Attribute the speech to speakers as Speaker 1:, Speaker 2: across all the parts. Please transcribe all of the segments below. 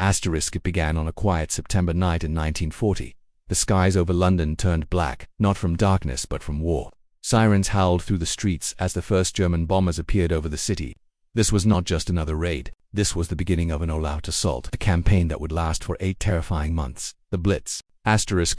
Speaker 1: It began on a quiet September night in 1940. The skies over London turned black, not from darkness but from war. Sirens howled through the streets as the first German bombers appeared over the city. This was not just another raid. This was the beginning of an all-out assault, a campaign that would last for 8 terrifying months. The Blitz.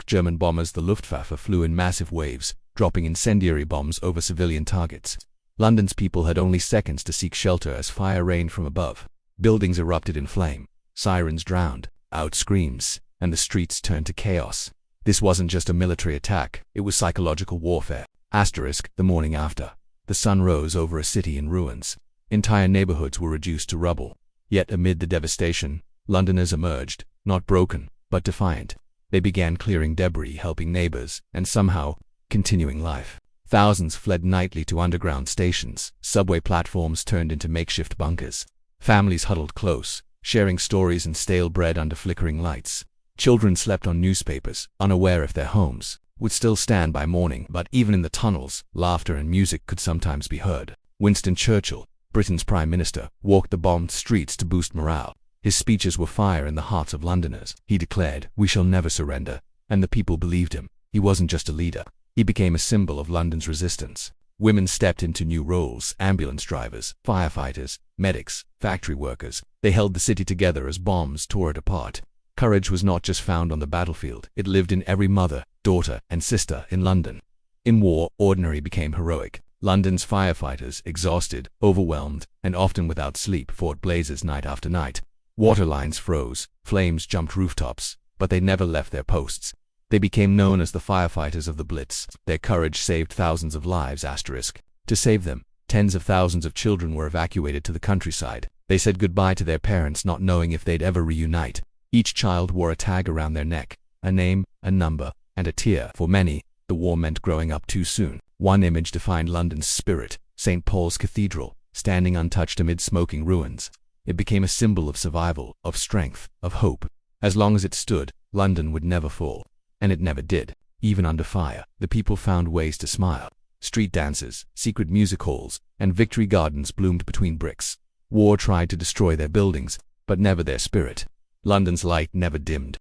Speaker 1: German bombers, the Luftwaffe, flew in massive waves, dropping incendiary bombs over civilian targets. London's people had only seconds to seek shelter as fire rained from above. Buildings erupted in flame. Sirens drowned out screams, and the streets turned to chaos. This wasn't just a military attack, it was psychological warfare. The morning after. The sun rose over a city in ruins. Entire neighborhoods were reduced to rubble. Yet amid the devastation, Londoners emerged, not broken, but defiant. They began clearing debris, helping neighbors, and somehow continuing life. Thousands fled nightly to underground stations. Subway platforms turned into makeshift bunkers. Families huddled close, sharing stories and stale bread under flickering lights. Children slept on newspapers, unaware if their homes would still stand by morning. But even in the tunnels, laughter and music could sometimes be heard. Winston Churchill, Britain's Prime Minister, walked the bombed streets to boost morale. His speeches were fire in the hearts of Londoners. He declared, "We shall never surrender," and the people believed him. He wasn't just a leader. He became a symbol of London's resistance. Women stepped into new roles: ambulance drivers, firefighters, medics, factory workers. They held the city together as bombs tore it apart. Courage was not just found on the battlefield. It lived in every mother, daughter, and sister in London. In war, ordinary became heroic. London's firefighters, exhausted, overwhelmed, and often without sleep, fought blazes night after night. Water lines froze, flames jumped rooftops, but they never left their posts. They became known as the firefighters of the Blitz. Their courage saved thousands of lives. To save them, tens of thousands of children were evacuated to the countryside. They said goodbye to their parents, not knowing if they'd ever reunite. Each child wore a tag around their neck, a name, a number, and a tear. For many, the war meant growing up too soon. One image defined London's spirit: St. Paul's Cathedral, standing untouched amid smoking ruins. It became a symbol of survival, of strength, of hope. As long as it stood, London would never fall. And it never did. Even under fire, the people found ways to smile. Street dances, secret music halls, and victory gardens bloomed between bricks. War tried to destroy their buildings, but never their spirit. London's light never dimmed.